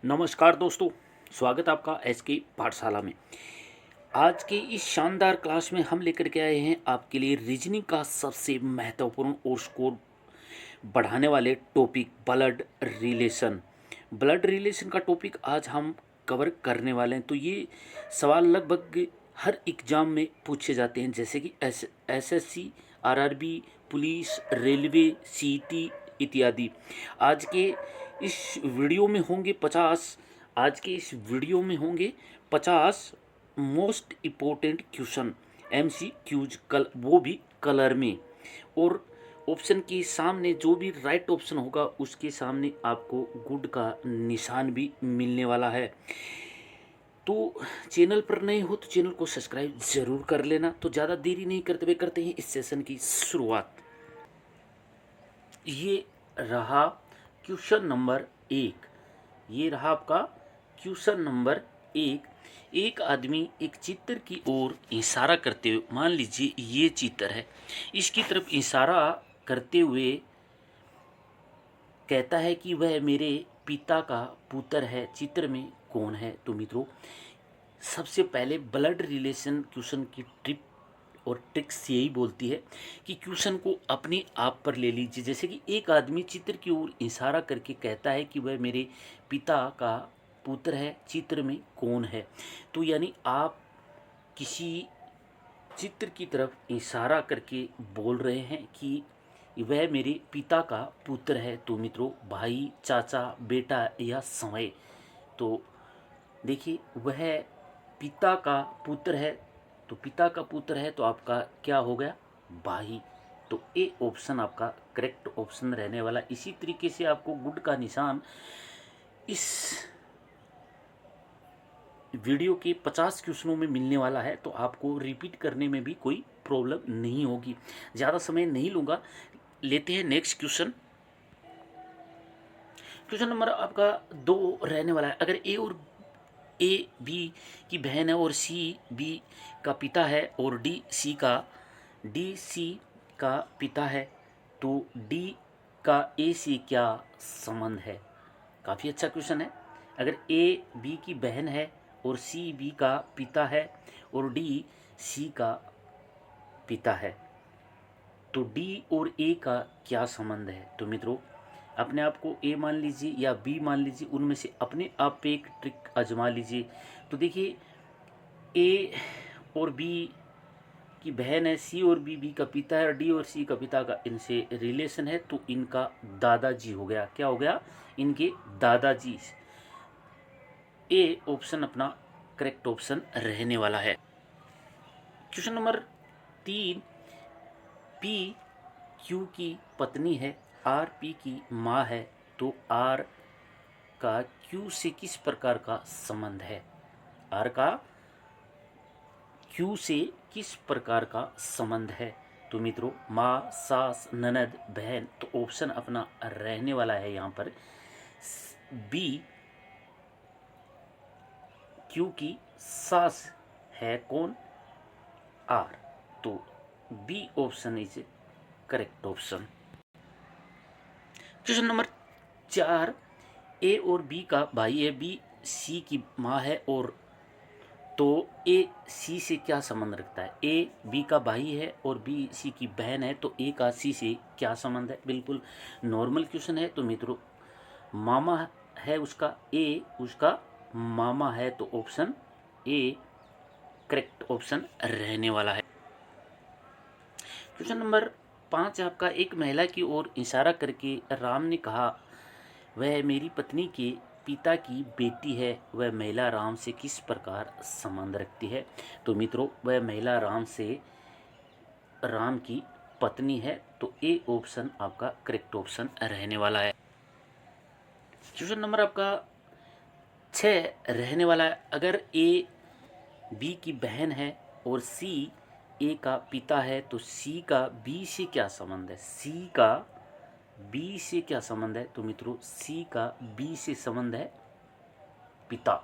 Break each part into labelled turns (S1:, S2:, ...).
S1: नमस्कार दोस्तों, स्वागत है आपका एसके पाठशाला में। आज के इस शानदार क्लास में हम लेकर के आए हैं आपके लिए रीजनिंग का सबसे महत्वपूर्ण और स्कोर बढ़ाने वाले टॉपिक ब्लड रिलेशन का टॉपिक आज हम कवर करने वाले हैं। तो ये सवाल लगभग हर एग्जाम में पूछे जाते हैं, जैसे कि SSC, RRB, police, railway, CET इत्यादि। आज के इस वीडियो में होंगे 50 आज के इस वीडियो में होंगे 50 मोस्ट इम्पोर्टेंट क्वेश्चन MCQs, वो भी कलर में। और ऑप्शन के सामने जो भी राइट ऑप्शन होगा उसके सामने आपको गुड का निशान भी मिलने वाला है। तो चैनल पर नए हो तो चैनल को सब्सक्राइब ज़रूर कर लेना। तो ज़्यादा देरी नहीं करते हुए करते हैं इस सेशन की शुरुआत। ये रहा क्वेश्चन नंबर 1। ये रहा आपका क्वेश्चन नंबर 1। एक आदमी एक चित्र की ओर इशारा करते हुए, मान लीजिए ये चित्र है, इसकी तरफ इशारा करते हुए कहता है कि वह मेरे पिता का पुत्र है, चित्र में कौन है। तो मित्रों, सबसे पहले ब्लड रिलेशन क्वेश्चन की ट्रिप और ट्रिक्स यही बोलती है कि क्वेश्चन को अपने आप पर ले लीजिए। जैसे कि एक आदमी चित्र की ओर इशारा करके कहता है कि वह मेरे पिता का पुत्र है, चित्र में कौन है। तो यानी आप किसी चित्र की तरफ इशारा करके बोल रहे हैं कि वह मेरे पिता का पुत्र है। तो मित्रों, भाई, चाचा, बेटा या समय। तो देखिए, वह पिता का पुत्र है, तो पिता का पुत्र है तो आपका क्या हो गया, भाई। तो ए ऑप्शन आपका करेक्ट ऑप्शन रहने वाला। इसी तरीके से आपको गुड का निशान इस वीडियो के 50 क्वेश्चनों में मिलने वाला है, तो आपको रिपीट करने में भी कोई प्रॉब्लम नहीं होगी। ज़्यादा समय नहीं लूँगा, लेते हैं नेक्स्ट क्वेश्चन। क्वेश्चन नंबर आपका 2 रहने वाला है। अगर ए बी की बहन है और सी बी का पिता है और डी सी का पिता है, तो डी का ए से क्या संबंध है। काफ़ी अच्छा क्वेश्चन है। अगर ए बी की बहन है और सी बी का पिता है और डी सी का पिता है, तो डी और ए का क्या संबंध है। तो मित्रों, अपने आप को ए मान लीजिए या बी मान लीजिए, उनमें से अपने आप पे एक ट्रिक आजमा लीजिए। तो देखिए, ए और बी की बहन है, सी और बी का पिता है, और डी और सी का पिता का इनसे रिलेशन है, तो इनका दादाजी हो गया। क्या हो गया, इनके दादाजी। ए ऑप्शन अपना करेक्ट ऑप्शन रहने वाला है। Question number 3। पी क्यू की पत्नी है, आर पी की माँ है, तो आर का क्यू से किस प्रकार का संबंध है। आर का क्यू से किस प्रकार का संबंध है। तो मित्रों, माँ, सास, ननद, बहन। तो ऑप्शन अपना रहने वाला है यहाँ पर बी, क्यू की सास है कौन, आर। तो B option is correct option. Question number 4। A और बी का भाई है, बी सी की माँ है, और तो ए सी से क्या संबंध रखता है। ए बी का भाई है और बी सी की बहन है, तो ए का सी से क्या संबंध है। बिल्कुल नॉर्मल क्वेश्चन है। तो मित्रों, मामा है उसका, ए उसका मामा है, तो ऑप्शन ए करेक्ट ऑप्शन रहने वाला है। क्वेश्चन नंबर 5 आपका। एक महिला की ओर इशारा करके राम ने कहा, वह मेरी पत्नी के पिता की बेटी है। वह महिला राम से किस प्रकार संबंध रखती है। तो मित्रों, वह महिला राम की पत्नी है, तो ए ऑप्शन आपका करेक्ट ऑप्शन रहने वाला है। क्वेश्चन नंबर आपका 6 रहने वाला है। अगर ए बी की बहन है और सी ए का पिता है, तो सी का बी से क्या संबंध है। सी का बी से क्या संबंध है। तो मित्रों, सी का बी से संबंध है पिता,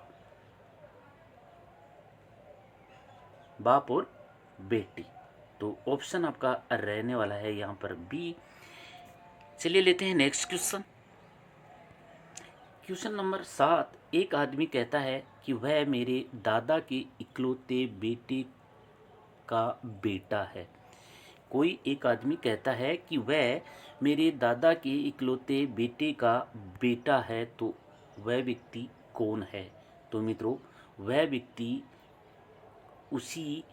S1: बाप और बेटी। तो ऑप्शन आपका रहने वाला है यहाँ पर बी। चलिए लेते हैं नेक्स्ट क्वेश्चन। क्वेश्चन नंबर 7, एक आदमी कहता है कि वह मेरे दादा के इकलौते बेटे का बेटा है। कोई एक आदमी कहता है कि वह मेरे दादा के इकलौते बेटे का बेटा है, तो वह व्यक्ति कौन है? तो मित्रों, वह व्यक्ति उसी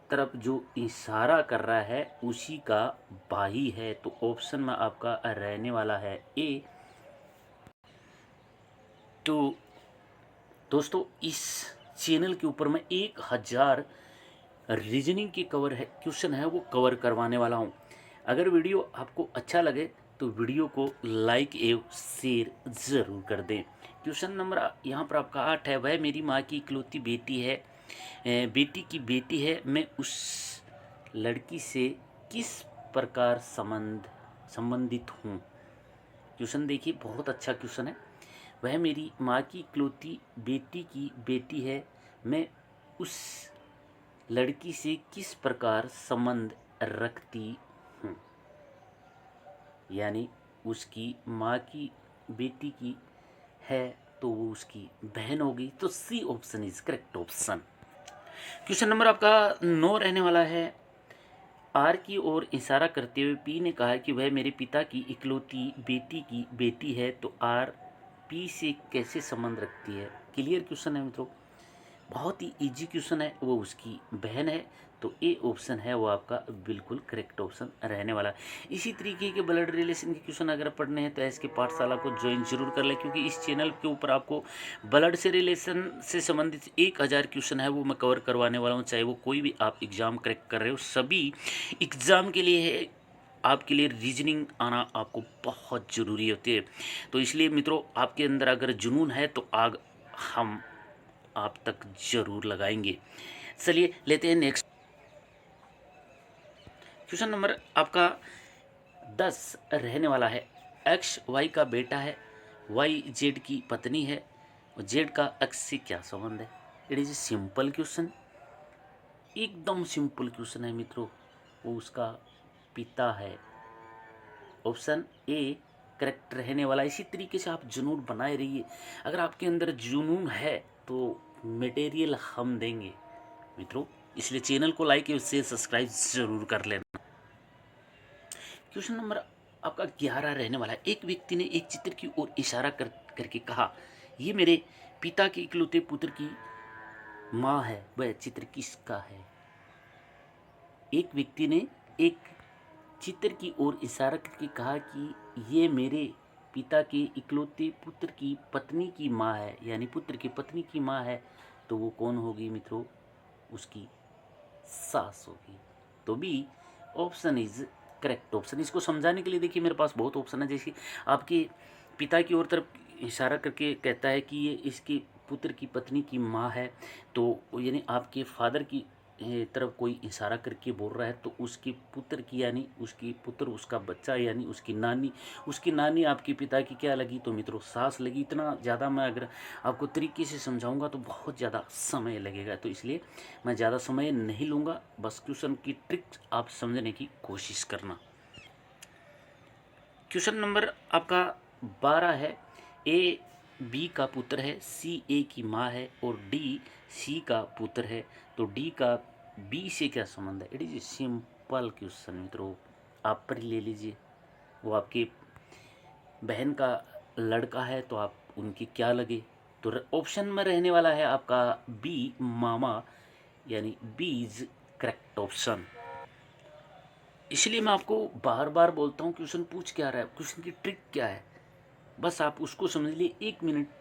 S1: तरफ जो इशारा कर रहा है उसी का भाई है। तो ऑप्शन में आपका रहने वाला है ए। तो दोस्तों, इस चैनल के ऊपर मैं 1000 रीजनिंग की कवर है क्वेश्चन है वो कवर करवाने वाला हूँ। अगर वीडियो आपको अच्छा लगे तो वीडियो को लाइक एवं शेयर ज़रूर कर दें। क्वेश्चन नंबर यहाँ पर आपका 8 है, वह मेरी माँ की इकलौती बेटी है, बेटी की बेटी है, मैं उस लड़की से किस प्रकार संबंधित हूँ? क्वेश्चन देखिए, बहुत अच्छा क्वेश्चन है। वह मेरी माँ की इकलौती बेटी की बेटी है, मैं उस लड़की से किस प्रकार संबंध रखती हूँ? यानी उसकी माँ की बेटी की है तो वो उसकी बहन होगी। तो C option is correct option. Question number आपका 9 रहने वाला है। आर की ओर इशारा करते हुए पी ने कहा कि वह मेरे पिता की इकलौती बेटी की बेटी है, तो आर पी से कैसे संबंध रखती है? क्लियर क्वेश्चन है मित्रों, बहुत ही इजी क्वेश्चन है। वो उसकी बहन है, तो ए ऑप्शन है वो आपका बिल्कुल करेक्ट ऑप्शन रहने वाला है। इसी तरीके के ब्लड रिलेशन के क्वेश्चन अगर पढ़ने हैं तो एस के पाठशाला को ज्वाइन जरूर कर लें, क्योंकि इस चैनल के ऊपर आपको ब्लड से रिलेशन से संबंधित 1000 क्वेश्चन है वो मैं कवर करवाने वाला हूँ। चाहे वो कोई भी आप एग्ज़ाम क्रैक कर रहे हो, सभी एग्ज़ाम के लिए है। आपके लिए रीजनिंग आना आपको बहुत ज़रूरी होती है। तो इसलिए मित्रों, आपके अंदर अगर जुनून है तो आग हम आप तक जरूर लगाएंगे। चलिए लेते हैं नेक्स्ट क्वेश्चन नंबर आपका 10 रहने वाला है। एक्स वाई का बेटा है, वाई जेड की पत्नी है, और जेड का एक्स से क्या संबंध है? इट इज सिंपल क्वेश्चन, एकदम सिंपल क्वेश्चन है मित्रों। वो उसका पिता है। ऑप्शन ए करेक्ट रहने वाला। इसी तरीके से आप जुनून बनाए रहिए। अगर आपके अंदर जुनून है तो मटेरियल हम देंगे मित्रों, इसलिए चैनल को लाइक और शेयर सब्सक्राइब जरूर कर लेना। क्वेश्चन नंबर आपका 11 रहने वाला है। एक व्यक्ति ने एक चित्र की ओर इशारा करके कहा, ये मेरे पिता के इकलौते पुत्र की माँ है, वह चित्र किसका है? एक व्यक्ति ने एक चित्र की ओर इशारा करके कहा कि ये मेरे पिता के इकलौते पुत्र की पत्नी की माँ है, यानी पुत्र की पत्नी की माँ है, तो वो कौन होगी मित्रों? उसकी सास होगी। तो B option is correct option. इसको समझाने के लिए देखिए मेरे पास बहुत ऑप्शन है। जैसे आपके पिता की ओर तरफ इशारा करके कहता है कि ये इसके पुत्र की पत्नी की माँ है, तो यानी आपके फादर की तरफ कोई इशारा करके बोल रहा है, तो उसके पुत्र की यानी उसकी पुत्र उसका बच्चा यानी उसकी नानी आपके पिता की क्या लगी? तो मित्रों सास लगी। इतना ज़्यादा मैं अगर आपको तरीके से समझाऊंगा तो बहुत ज़्यादा समय लगेगा, तो इसलिए मैं ज़्यादा समय नहीं लूँगा। बस क्वेश्चन की ट्रिक आप समझने की कोशिश करना। क्वेश्चन नंबर आपका 12 है। ए बी का पुत्र है, सी ए की माँ है, और डी सी का पुत्र है, तो डी का बी से क्या संबंध है? इट इज सिंपल क्वेश्चन मित्रों, आप पर ले लीजिए। वो आपके बहन का लड़का है, तो आप उनकी क्या लगे? तो ऑप्शन में रहने वाला है आपका बी मामा, यानी बी इज करेक्ट ऑप्शन। इसलिए मैं आपको बार बार बोलता हूँ क्वेश्चन पूछ क्या रहा है, क्वेश्चन की ट्रिक क्या है, बस आप उसको समझ लिए। 1 मिनट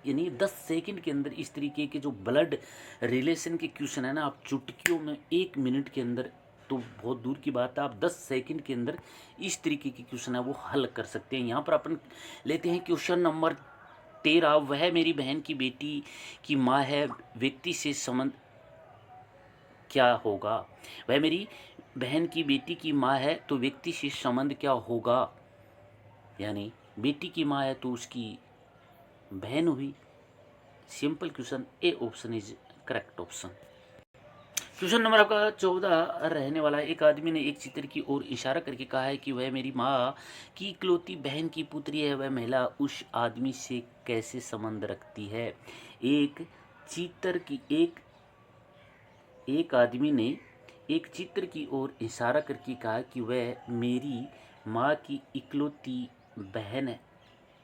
S1: यानी 10 सेकंड के अंदर इस तरीके के जो ब्लड रिलेशन के क्वेश्चन है ना, आप चुटकियों में 1 मिनट के अंदर, तो बहुत दूर की बात है, आप 10 सेकंड के अंदर इस तरीके के क्वेश्चन है वो हल कर सकते हैं। यहाँ पर अपन लेते हैं क्वेश्चन नंबर 13। वह मेरी बहन की बेटी की माँ है, व्यक्ति से संबंध क्या होगा? वह मेरी बहन की बेटी की माँ है, तो व्यक्ति से संबंध क्या होगा? यानी बेटी की माँ है तो उसकी बहन हुई। Simple question, A option is correct option. Question number आपका 14 रहने वाला है। एक आदमी ने एक चित्र की ओर इशारा करके कहा है कि वह मेरी माँ की इकलौती बहन की पुत्री है। वह महिला उस आदमी से कैसे संबंध रखती है? एक चित्र की एक आदमी ने एक चित्र की ओर इशारा करके कहा कि वह मेरी माँ की इकलौती बहन है,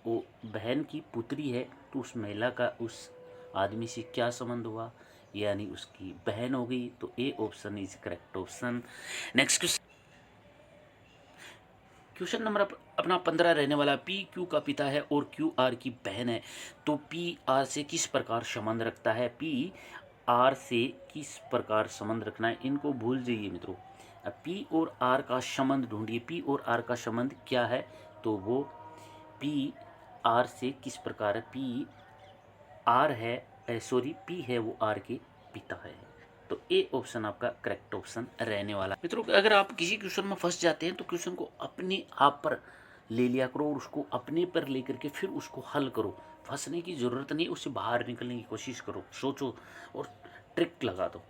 S1: वो बहन की पुत्री है। तो उस महिला का उस आदमी से क्या संबंध हुआ? यानी उसकी बहन हो गई। तो A option is correct option. Next question number अपना 15 रहने वाला। पी क्यू का पिता है और क्यू आर की बहन है, तो पी आर से किस प्रकार संबंध रखता है? पी आर से किस प्रकार संबंध रखना है, इनको भूल जाइए मित्रों। अब पी और आर का संबंध ढूंढिए। पी और आर का संबंध क्या है? तो वो पी आर से किस प्रकार है? पी आर है, सॉरी पी है वो आर के पिता है। तो ए ऑप्शन आपका करेक्ट ऑप्शन रहने वाला। मित्रों अगर आप किसी क्वेश्चन में फंस जाते हैं तो क्वेश्चन को अपने आप पर ले लिया करो और उसको अपने पर लेकर के फिर उसको हल करो। फंसने की ज़रूरत नहीं, उससे बाहर निकलने की कोशिश करो, सोचो और ट्रिक लगा दो।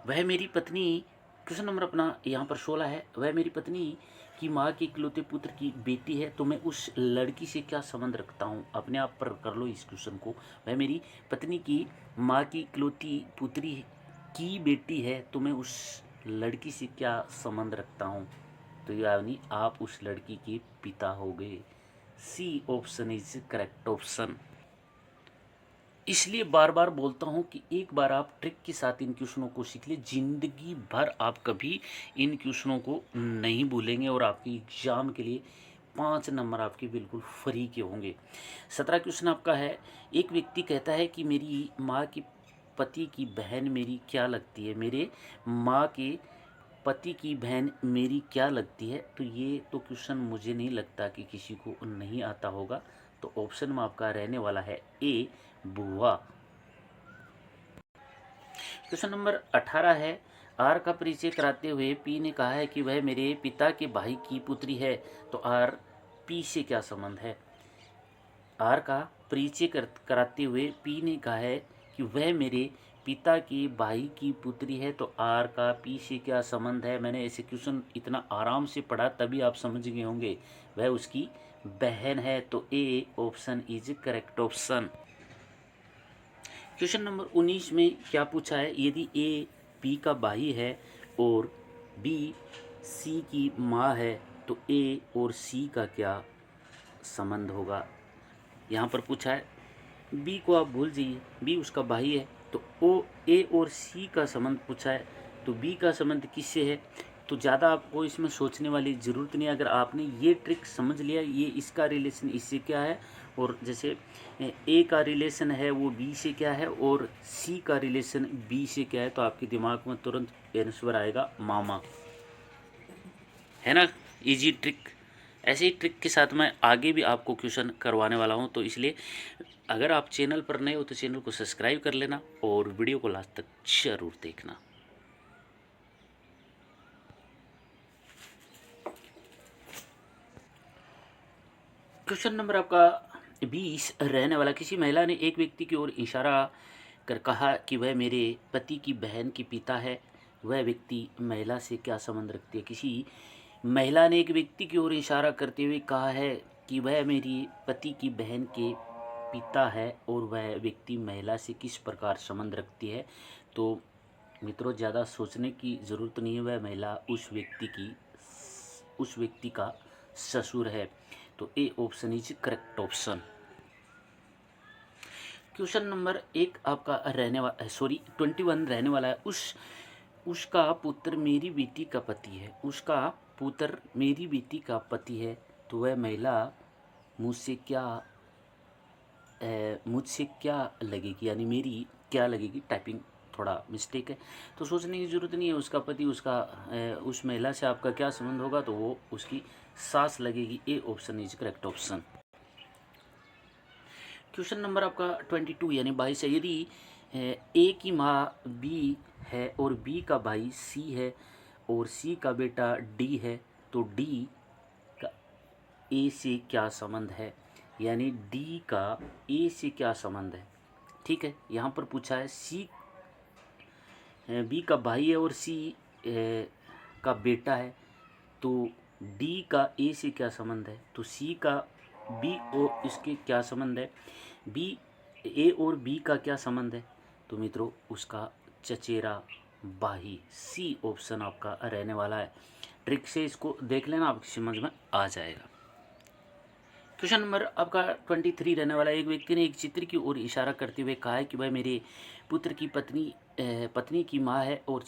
S1: वह मेरी पत्नी, क्वेश्चन नंबर अपना यहाँ पर 16 है। वह मेरी पत्नी की माँ के इकलौते पुत्र की बेटी है, तो मैं उस लड़की से क्या संबंध रखता हूँ? अपने आप पर कर लो इस क्वेश्चन को। वह मेरी पत्नी की माँ की इकलौती पुत्री की बेटी है, तो मैं उस लड़की से क्या संबंध रखता हूँ? तो यानी आप उस लड़की के पिता हो गए। C option is correct option. इसलिए बार बार बोलता हूँ कि एक बार आप ट्रिक के साथ इन क्वेश्चनों को सीख ले, जिंदगी भर आप कभी इन क्वेश्चनों को नहीं भूलेंगे और आपकी एग्जाम के लिए 5 नंबर आपके बिल्कुल फ्री के होंगे। 17 क्वेश्चन आपका है। एक व्यक्ति कहता है कि मेरी माँ की पति की बहन मेरी क्या लगती है? मेरे माँ के पति की बहन मेरी क्या लगती है? तो ये तो क्वेश्चन मुझे नहीं लगता कि किसी को नहीं आता होगा। तो ऑप्शन में आपका रहने वाला है ए बुआ। क्वेश्चन नंबर 18 है। आर का परिचय कराते हुए पी ने कहा है कि वह मेरे पिता के भाई की पुत्री है, तो आर पी से क्या संबंध है? आर का परिचय कराते हुए पी ने कहा है कि वह मेरे पिता के भाई की पुत्री है, तो आर का पी से क्या संबंध है? मैंने ऐसे क्वेश्चन इतना आराम से पढ़ा तभी आप समझ गए होंगे। वह उसकी बहन है। तो A option is correct option. Question number 19 में क्या पूछा है? यदि ए पी का भाई है और बी सी की माँ है, तो ए और सी का क्या संबंध होगा? यहाँ पर पूछा है, बी को आप भूल जाइए, बी उसका भाई है। तो ओ ए और सी का संबंध पूछा है, तो बी का संबंध किससे है? तो ज़्यादा आपको इसमें सोचने वाली ज़रूरत नहीं। अगर आपने ये ट्रिक समझ लिया, ये इसका रिलेशन इससे क्या है, और जैसे ए का रिलेशन है वो बी से क्या है, और सी का रिलेशन बी से क्या है, तो आपके दिमाग में तुरंत आंसर आएगा मामा। है ना इजी ट्रिक। ऐसे ही ट्रिक के साथ मैं आगे भी आपको क्वेश्चन करवाने वाला हूँ, तो इसलिए अगर आप चैनल पर नए हो तो चैनल को सब्सक्राइब कर लेना और वीडियो को लास्ट तक जरूर देखना। क्वेश्चन नंबर आपका 20 रहने वाला। किसी महिला ने एक व्यक्ति की ओर इशारा कर कहा कि वह मेरे पति की बहन की पिता है। वह व्यक्ति महिला से क्या संबंध रखती है? किसी महिला ने एक व्यक्ति की ओर इशारा करते हुए कहा है कि वह मेरी पति की बहन के पिता है, और वह व्यक्ति महिला से किस प्रकार संबंध रखती है? तो मित्रों ज़्यादा सोचने की ज़रूरत नहीं है। वह महिला उस व्यक्ति का ससुर है। तो A option is correct option. Question number 1 आपका रहने वाला, सॉरी 21 रहने वाला है। उसका पुत्र मेरी बेटी का पति है। उसका पुत्र मेरी बेटी का पति है, तो वह महिला मुझसे क्या लगेगी, यानी मेरी क्या लगेगी? टाइपिंग थोड़ा मिस्टेक है, तो सोचने की ज़रूरत नहीं है। उसका पति उस महिला से आपका क्या संबंध होगा? तो वो उसकी सास लगेगी। A option is correct option. Question number आपका 22 यानी 22 है। यदि ए की माँ बी है और बी का भाई सी है और सी का बेटा डी है, तो डी का ए से क्या संबंध है? यानी डी का ए से क्या संबंध है? ठीक है, यहाँ पर पूछा है बी का भाई है और सी का बेटा है, तो डी का ए से क्या संबंध है, तो सी का बी और इसके क्या संबंध है, बी ए और बी का क्या संबंध है, तो मित्रों उसका चचेरा भाई। सी ऑप्शन आपका रहने वाला है। ट्रिक से इसको देख लेना, आपकी समझ में आ जाएगा। क्वेश्चन नंबर आपका 23 रहने वाला है। एक व्यक्ति ने एक चित्र की ओर इशारा करते हुए कहा है कि वह मेरे पुत्र की पत्नी की माँ है और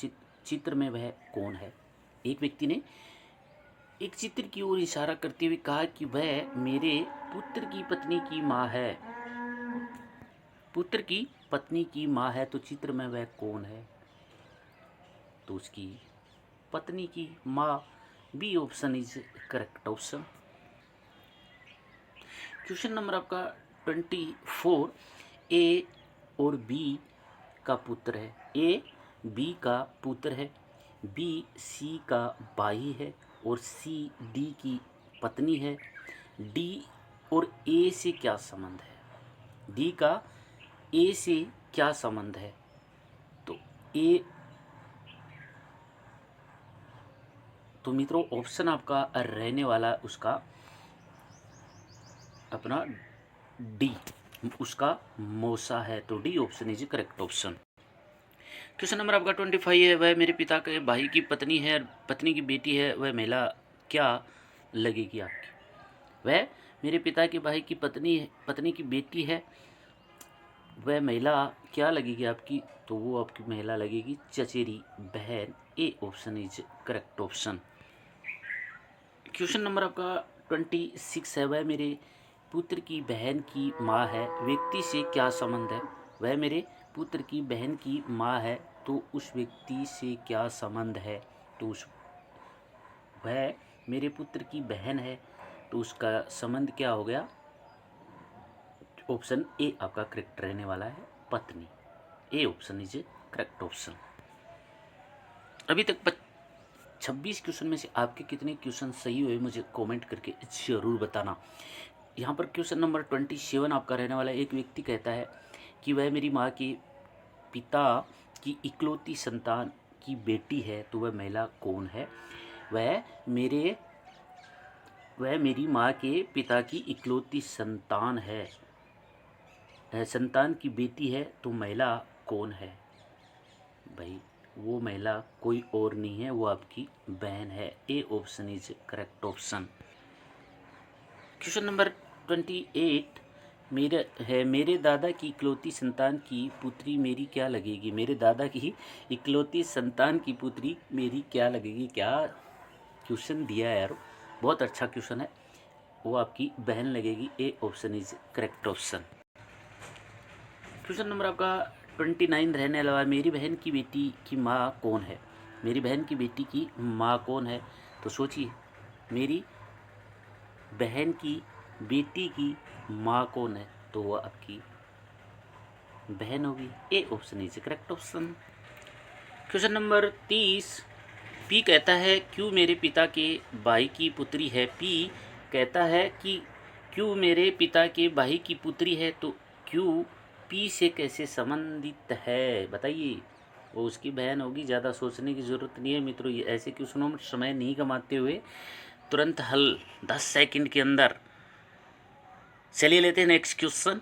S1: चित्र में वह कौन है। एक व्यक्ति ने एक चित्र की ओर इशारा करते हुए कहा कि वह मेरे पुत्र की पत्नी की माँ है। पुत्र की पत्नी की माँ है तो चित्र में वह कौन है, तो उसकी पत्नी की माँ। B option is correct option. Question number आपका 24। ए और बी का पुत्र है, ए बी का पुत्र है, बी सी का भाई है और सी डी की पत्नी है। डी और ए से क्या संबंध है, डी का ए से क्या संबंध है, तो ए, तो मित्रों ऑप्शन आपका रहने वाला उसका अपना डी, उसका मौसा है, तो D option is correct option. Question number आपका 25 है। वह मेरे पिता के भाई की पत्नी है, पत्नी की बेटी है, वह महिला क्या लगेगी आपकी। वह मेरे पिता के भाई की पत्नी की बेटी है, वह महिला क्या लगेगी आपकी, तो वो आपकी महिला लगेगी चचेरी बहन। A option is correct option. Question number आपका 26 है। वह मेरे पुत्र की बहन की माँ है, व्यक्ति से क्या संबंध है। वह मेरे पुत्र की बहन की माँ है तो उस व्यक्ति से क्या संबंध है, तो उस वह मेरे पुत्र की बहन है तो उसका संबंध क्या हो गया, ऑप्शन ए आपका करेक्ट रहने वाला है, पत्नी। A option is correct option. अभी तक 26 क्वेश्चन में से आपके कितने क्वेश्चन सही हुए मुझे कमेंट करके ज़रूर बताना। यहाँ पर क्वेश्चन नंबर 27 आपका रहने वाला है। एक व्यक्ति कहता है कि वह मेरी माँ के पिता की इकलौती संतान की बेटी है, तो वह महिला कौन है। वह मेरी माँ के पिता की इकलौती संतान है, संतान की बेटी है, तो महिला कौन है। भाई वो महिला कोई और नहीं है, वो आपकी बहन है। A option is correct option. Question number 28 मेरे दादा की इकलौती संतान की पुत्री मेरी क्या लगेगी। मेरे दादा की इकलौती संतान की पुत्री मेरी क्या लगेगी। क्या क्वेश्चन दिया है यार, बहुत अच्छा क्वेश्चन है। वो आपकी बहन लगेगी। A option is correct option. Question number आपका 29 रहने वाला है। मेरी बहन की बेटी की माँ कौन है। मेरी बहन की बेटी की माँ कौन है, तो सोचिए मेरी बहन की बेटी की माँ कौन है, तो वह आपकी बहन होगी। A option is correct option. Question number 30। P कहता है क्यों मेरे पिता के भाई की पुत्री है। पी कहता है कि क्यों मेरे पिता के भाई की पुत्री है, तो क्यों पी से कैसे संबंधित है बताइए। वो उसकी बहन होगी। ज़्यादा सोचने की ज़रूरत नहीं है मित्रों। ये ऐसे क्वेश्चनों में समय नहीं कमाते हुए तुरंत हल 10 सेकंड के अंदर। चलिए लेते हैं नेक्स्ट क्वेश्चन।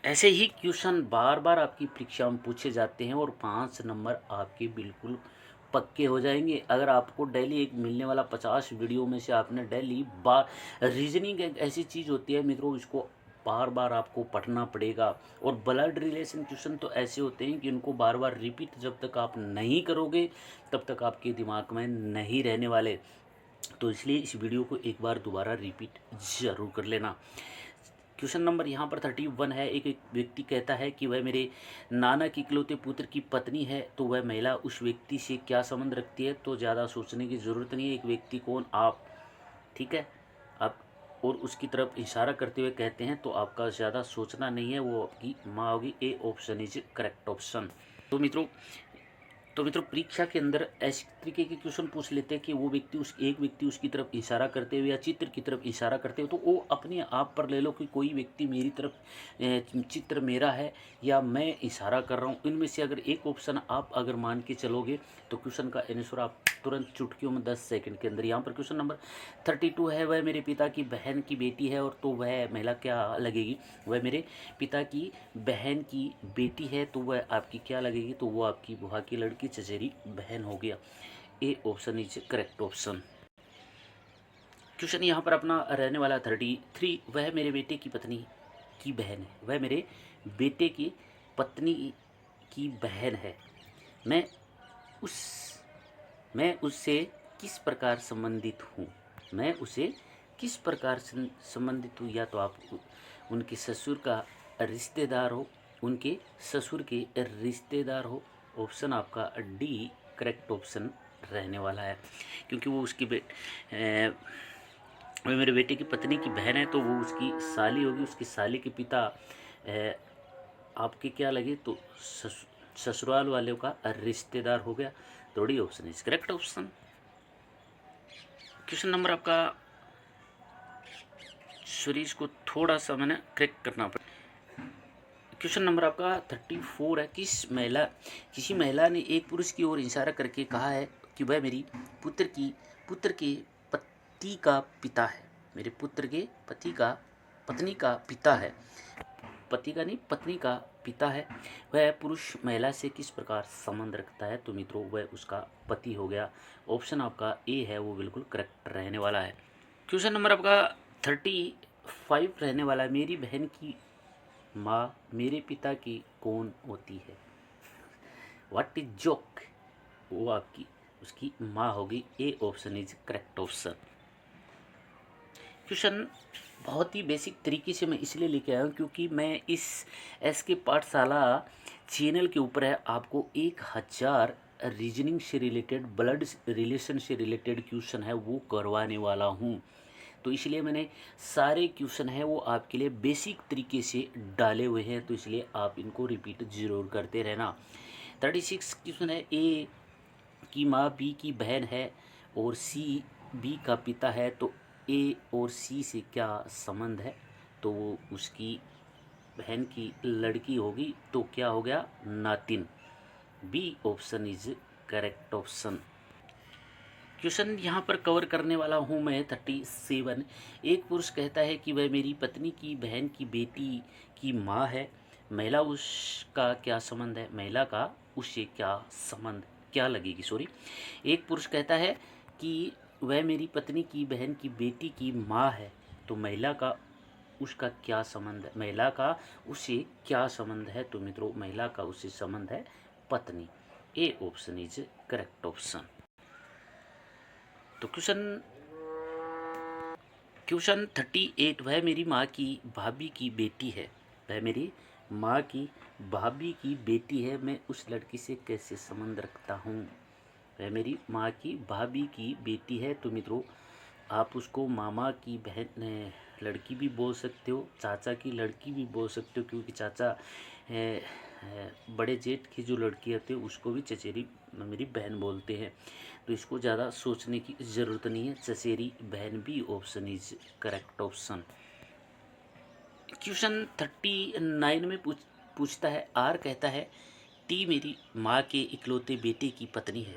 S1: ऐसे ही क्वेश्चन बार बार आपकी परीक्षा में पूछे जाते हैं और 5 नंबर आपके बिल्कुल पक्के हो जाएंगे। अगर आपको डेली एक मिलने वाला 50 वीडियो में से आपने डेली बार रीजनिंग एक ऐसी चीज़ होती है मित्रों, इसको बार बार आपको पढ़ना पड़ेगा। और ब्लड रिलेशन क्वेश्चन तो ऐसे होते हैं कि उनको बार बार रिपीट जब तक आप नहीं करोगे तब तक आपके दिमाग में नहीं रहने वाले। तो इसलिए इस वीडियो को एक बार दोबारा रिपीट ज़रूर कर लेना। क्वेश्चन नंबर यहाँ पर 31 है। एक व्यक्ति कहता है कि वह मेरे नाना की इकलौते पुत्र की पत्नी है, तो वह महिला उस व्यक्ति से क्या संबंध रखती है। तो ज़्यादा सोचने की ज़रूरत नहीं है। एक व्यक्ति कौन, आप, ठीक है, आप और उसकी तरफ इशारा करते हुए कहते हैं, तो आपका ज़्यादा सोचना नहीं है, वो आपकी माँ होगी। A option is correct option. तो मित्रों तो मित्रों परीक्षा के अंदर ऐसे तरीके के क्वेश्चन पूछ लेते हैं कि वो व्यक्ति एक व्यक्ति उसकी तरफ इशारा करते हुए या चित्र की तरफ इशारा करते हुए, तो वो अपने आप पर ले लो कि कोई व्यक्ति मेरी तरफ चित्र मेरा है या मैं इशारा कर रहा हूँ। इनमें से अगर एक ऑप्शन आप अगर मान के चलोगे तो क्वेश्चन का आंसर आप तुरंत चुटकियों में 10 सेकंड के अंदर। यहाँ पर क्वेश्चन नंबर 32 है, वह मेरे पिता की बहन की बेटी है, और तो वह महिला क्या लगेगी? वह मेरे पिता की बहन की बेटी है तो वह आपकी क्या लगेगी? तो वो आपकी बुआ की लड़की चचेरी बहन हो गया। A option is correct option. Question यहाँ पर अपना रहने वाला 33, वह मेरे बेटे की पत्नी की बहन है। वह मेरे बेटे की पत्नी की बहन है। मैं उस मैं उससे किस प्रकार संबंधित हूँ? मैं उसे किस प्रकार संबंधित हूँ? या तो आप उनके ससुर का रिश्तेदार हो, उनके ससुर के रिश्तेदार हो। ऑप्शन आपका डी करेक्ट ऑप्शन रहने वाला है, क्योंकि वो उसकी वो मेरे बेटे की पत्नी की बहन है तो वो उसकी साली होगी। उसकी साली के पिता आपके क्या लगे? तो ससुराल वालों का रिश्तेदार हो गया। तो D option is correct option. Question number आपका, सॉरी इसको थोड़ा सा मैंने करेक्ट करना पड़ा। क्वेश्चन नंबर आपका 34 है, किसी महिला ने एक पुरुष की ओर इशारा करके कहा है कि वह मेरी पुत्र के पति का पिता है। मेरे पुत्र के पत्नी का पिता है। पति का नहीं, पत्नी का पिता है। वह पुरुष महिला से किस प्रकार संबंध रखता है? तो मित्रों वह उसका पति हो गया। ऑप्शन आपका ए है वो बिल्कुल करेक्ट रहने वाला है। क्वेश्चन नंबर आपका 35 रहने वाला है, मेरी बहन की माँ मेरे पिता की कौन होती है? What is joke? वो आपकी उसकी माँ होगी। A option is correct option. Question बहुत ही बेसिक तरीके से मैं इसलिए लेके आया हूँ क्योंकि मैं इस एसके पाठशाला चैनल के ऊपर है आपको 1000 रीजनिंग से रिलेटेड, ब्लड रिलेशन से रिलेटेड क्वेश्चन है वो करवाने वाला हूँ। तो इसलिए मैंने सारे क्वेश्चन है वो आपके लिए बेसिक तरीके से डाले हुए हैं, तो इसलिए आप इनको रिपीट ज़रूर करते रहना। 36 क्वेश्चन है, ए की माँ बी की बहन है और सी बी का पिता है, तो ए और सी से क्या संबंध है? तो वो उसकी बहन की लड़की होगी, तो क्या हो गया? नातिन। B option is correct option. Question यहाँ पर कवर करने वाला हूँ मैं 37। एक पुरुष कहता है कि वह मेरी पत्नी की बहन की बेटी की माँ है। महिला उसका क्या संबंध है? महिला का उससे क्या संबंध, क्या लगेगी? सॉरी, एक पुरुष कहता है कि वह मेरी पत्नी की बहन की बेटी की माँ है, तो महिला का उसका क्या संबंध है? महिला का उससे क्या संबंध है? तो मित्रों महिला का उससे संबंध है पत्नी। A option is correct option. तो क्वेश्चन 38, वह मेरी माँ की भाभी की बेटी है। वह मेरी माँ की भाभी की बेटी है, मैं उस लड़की से कैसे संबंध रखता हूँ? वह मेरी माँ की भाभी की बेटी है, तो मित्रों आप उसको मामा की बहन लड़की भी बोल सकते हो, चाचा की लड़की भी बोल सकते हो, क्योंकि चाचा बड़े जेठ की जो लड़की होती है उसको भी चचेरी मेरी बहन बोलते हैं। तो इसको ज़्यादा सोचने की ज़रूरत नहीं है, चचेरी बहन भी option is correct option. Question 39 में पूछता है, आर कहता है टी मेरी माँ के इकलौते बेटे की पत्नी है,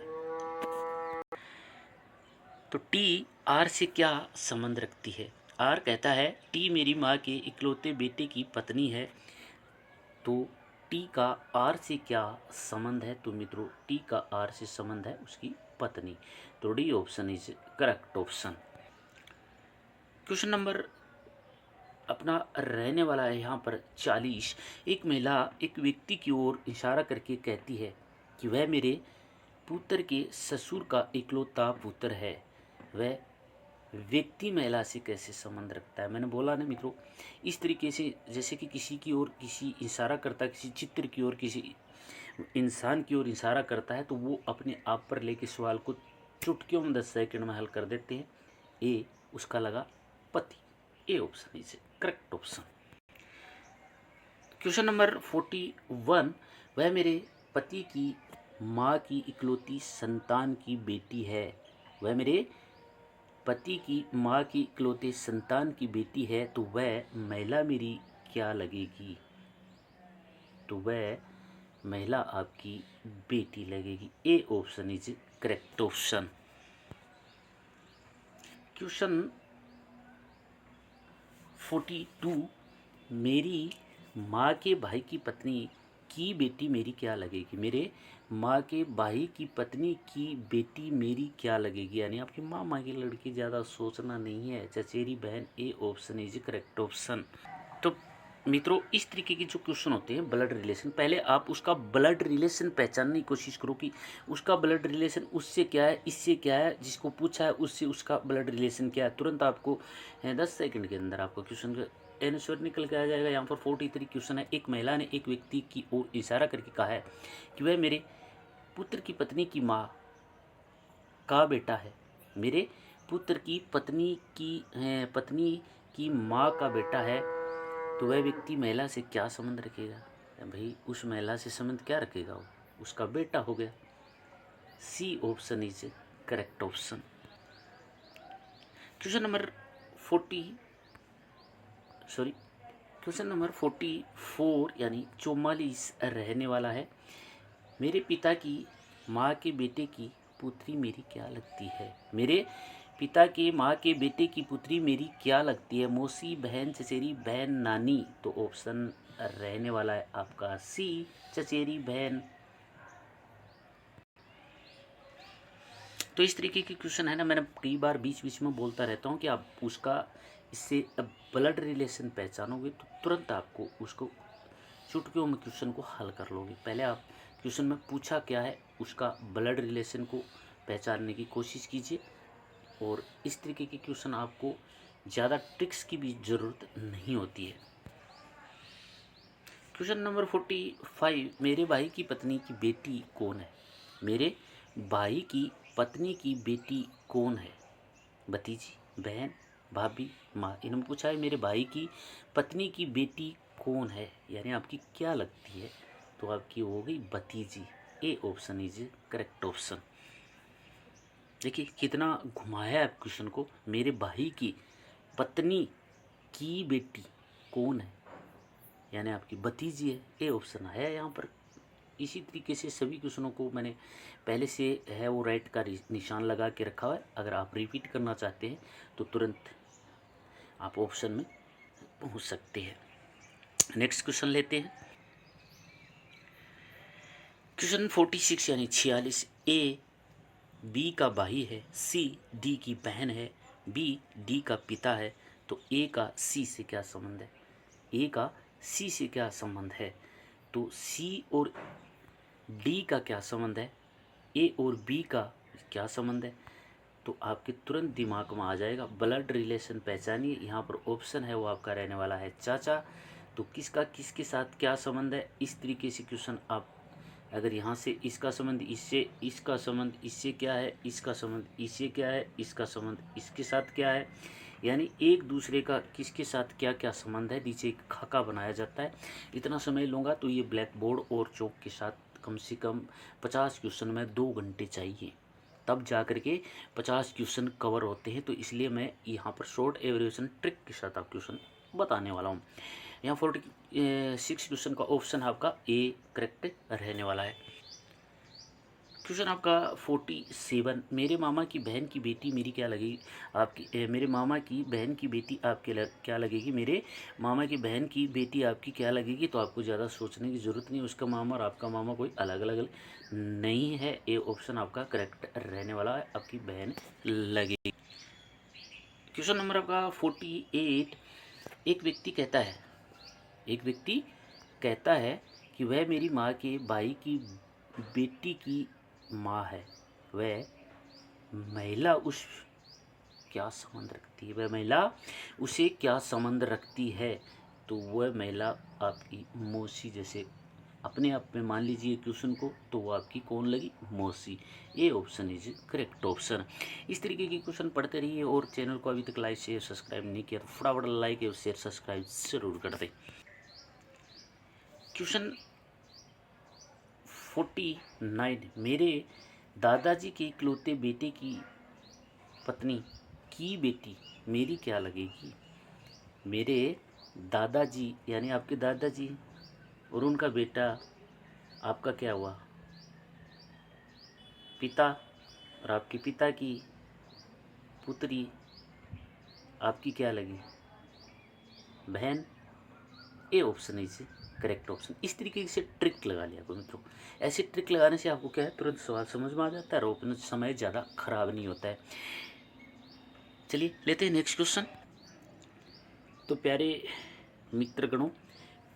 S1: तो टी आर से क्या संबंध रखती है? आर कहता है टी मेरी माँ के इकलौते बेटे की पत्नी है, तो टी का आर से क्या संबंध है? तो मित्रों टी का आर से संबंध है उसकी पत्नी, तो D option is correct option. Question number अपना रहने वाला है यहाँ पर 40। एक महिला एक व्यक्ति की ओर इशारा करके कहती है कि वह मेरे पुत्र के ससुर का इकलौता पुत्र है। वह व्यक्ति महिला से कैसे संबंध रखता है? मैंने बोला ना मित्रों, इस तरीके से जैसे कि किसी की ओर किसी इशारा करता है, किसी चित्र की ओर किसी इंसान की ओर इशारा करता है, तो वो अपने आप पर लेके सवाल को चुटकियों में 10 सेकंड में हल कर देते हैं। ए उसका लगा पति। A option is correct option. Question number 41, वह मेरे पति की माँ की इकलौती संतान की बेटी है, वह मेरे पति की माँ की इकलौते संतान की बेटी है, तो वह महिला मेरी क्या लगेगी? तो वह महिला आपकी बेटी लगेगी। A option is correct option. Question 42, मेरी माँ के भाई की पत्नी की बेटी मेरी क्या लगेगी? मेरे माँ के भाई की पत्नी की बेटी मेरी क्या लगेगी? यानी आपकी मामा की लड़की। ज़्यादा सोचना नहीं है, चचेरी बहन। A option is correct option. तो मित्रों, इस तरीके के जो क्वेश्चन होते हैं ब्लड रिलेशन, पहले आप उसका ब्लड रिलेशन पहचानने की कोशिश करो कि उसका ब्लड रिलेशन उससे क्या है, इससे क्या है, जिसको पूछा है उससे उसका ब्लड रिलेशन क्या है। तुरंत आपको 10 सेकंड के अंदर आपको क्वेश्चन का आंसर निकल के आ जाएगा। यहाँ पर 43 क्वेश्चन है। एक महिला ने एक व्यक्ति की ओर इशारा करके कहा है कि वह मेरे पुत्र की पत्नी की माँ का बेटा है। मेरे पुत्र की पत्नी की माँ का बेटा है, तो वह व्यक्ति महिला से क्या संबंध रखेगा? भाई उस महिला से संबंध क्या रखेगा? वो उसका बेटा हो गया। C option is correct option. Question number 44 यानी 44 रहने वाला है। मेरे पिता की माँ के बेटे की पुत्री मेरी क्या लगती है? मेरे पिता के माँ के बेटे की पुत्री मेरी क्या लगती है? मौसी, बहन, चचेरी बहन, नानी। तो ऑप्शन रहने वाला है आपका सी, चचेरी बहन। तो इस तरीके के क्वेश्चन है ना, मैंने कई बार बीच बीच में बोलता रहता हूँ कि आप उसका इससे ब्लड रिलेशन पहचानोगे तो तुरंत आपको उसको चुटकियों में क्वेश्चन को हल कर लोगे। पहले आप क्वेश्चन में पूछा क्या है उसका ब्लड रिलेशन को पहचानने की कोशिश कीजिए, और इस तरीके के क्वेश्चन आपको ज़्यादा ट्रिक्स की भी ज़रूरत नहीं होती है। क्वेश्चन नंबर 45, मेरे भाई की पत्नी की बेटी कौन है? मेरे भाई की पत्नी की बेटी कौन है? भतीजी, बहन, भाभी, माँ। इन्होंने पूछा है मेरे भाई की पत्नी की बेटी कौन है, यानी आपकी क्या लगती है? तो आपकी हो गई भतीजी। A option is correct option. देखिए कितना घुमाया है क्वेश्चन को। मेरे भाई की पत्नी की बेटी कौन है, यानी आपकी भतीजी है। ए ऑप्शन है यहाँ पर। इसी तरीके से सभी क्वेश्चनों को मैंने पहले से है वो राइट का निशान लगा के रखा हुआ है। अगर आप रिपीट करना चाहते हैं तो तुरंत आप ऑप्शन में पहुंच सकते हैं। नेक्स्ट क्वेश्चन लेते हैं। क्वेश्चन 46 यानी 46, ए बी का भाई है, सी डी की बहन है, बी डी का पिता है, तो ए का सी से क्या संबंध है? ए का सी से क्या संबंध है? तो सी और डी का क्या संबंध है? ए और बी का क्या संबंध है? तो आपके तुरंत दिमाग में आ जाएगा ब्लड रिलेशन पहचानिए। यहाँ पर ऑप्शन है वो आपका रहने वाला है चाचा। तो किसका किसके साथ क्या संबंध है, इस तरीके से क्वेश्चन आप अगर यहाँ से इसका संबंध इससे, इसका संबंध इससे क्या है, इसका संबंध इससे क्या है, इसका संबंध इसके साथ क्या है, यानी एक दूसरे का किसके साथ क्या क्या संबंध है, नीचे एक खाका बनाया जाता है। इतना समय लूँगा तो ये ब्लैक बोर्ड और चौक के साथ कम से कम 50 क्वेश्चन में 2 घंटे चाहिए, तब जा कर के 50 क्वेश्चन कवर होते हैं। तो इसलिए मैं यहाँ पर शॉर्ट एवरेशन ट्रिक के साथ आप क्वेश्चन बताने वाला हूँ। यहाँ 46 क्वेश्चन का ऑप्शन आपका ए करेक्ट रहने वाला है। क्वेश्चन आपका 47, मेरे मामा की बहन की बेटी मेरी क्या लगेगी? मेरे मामा की बहन की बेटी आपके क्या लगेगी? मेरे मामा की बहन की बेटी आपकी क्या लगेगी? तो आपको ज़्यादा सोचने की ज़रूरत नहीं, उसका मामा और आपका मामा कोई अलग अलग नहीं है। ए ऑप्शन आपका करेक्ट रहने वाला है, आपकी बहन लगेगी। क्वेश्चन नंबर आपका 48, एक व्यक्ति कहता है कि वह मेरी माँ के भाई की बेटी की माँ है, वह महिला उस क्या संबंध रखती है? वह महिला उसे क्या संबंध रखती है? तो वह महिला आपकी मौसी, जैसे अपने आप में मान लीजिए क्वेश्चन को, तो वो आपकी कौन लगी? मौसी। A option is correct option. इस तरीके के क्वेश्चन पढ़ते रहिए, और चैनल को अभी तक लाइक शेयर सब्सक्राइब नहीं किया तो फटाफट लाइक और शेयर सब्सक्राइब जरूर कर दें। क्वेश्चन 49 मेरे दादाजी के इकलौते बेटे की पत्नी की बेटी मेरी क्या लगेगी। मेरे दादाजी यानी आपके दादाजी और उनका बेटा आपका क्या हुआ, पिता, और आपके पिता की पुत्री आपकी क्या लगी, बहन। ए ऑप्शन है इसे करेक्ट ऑप्शन। इस तरीके से ट्रिक लगा लिया करो मित्रों। ऐसे ट्रिक लगाने से आपको क्या है, तुरंत सवाल समझ में आ जाता है और अपना समय ज़्यादा खराब नहीं होता है। चलिए लेते हैं नेक्स्ट क्वेश्चन। तो प्यारे मित्रगणों,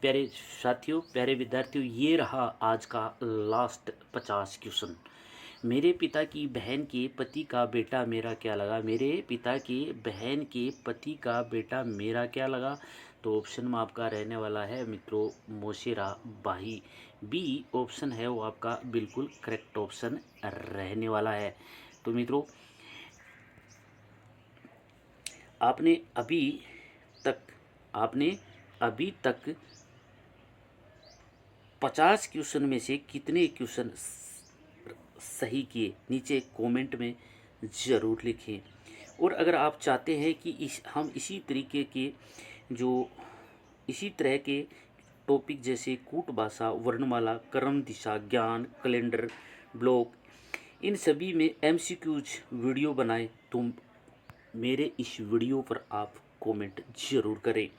S1: प्यारे साथियों, प्यारे विद्यार्थियों, ये रहा आज का लास्ट 50 क्वेश्चन। मेरे पिता की बहन के पति का बेटा मेरा क्या लगा। मेरे पिता के बहन के पति का बेटा मेरा क्या लगा। तो ऑप्शन में आपका रहने वाला है मित्रों मोशेरा बाही। बी ऑप्शन है वो आपका बिल्कुल करेक्ट ऑप्शन रहने वाला है। तो मित्रों आपने अभी तक 50 क्वेश्चन में से कितने क्वेश्चन सही किए, नीचे कमेंट में ज़रूर लिखें। और अगर आप चाहते हैं कि हम इसी तरह के टॉपिक जैसे कूट भाषा, वर्णमाला, कर्म दिशा, ज्ञान, कैलेंडर, ब्लॉग, इन सभी में MCQs वीडियो बनाएं, तो मेरे इस वीडियो पर आप कमेंट ज़रूर करें।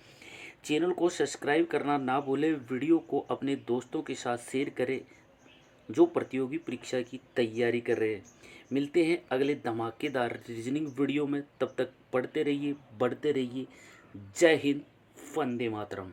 S1: चैनल को सब्सक्राइब करना ना भूलें। वीडियो को अपने दोस्तों के साथ शेयर करें जो प्रतियोगी परीक्षा की तैयारी कर रहे हैं। मिलते हैं अगले धमाकेदार रीजनिंग वीडियो में। तब तक पढ़ते रहिए, बढ़ते रहिए। जय हिंद, वंदे मातरम।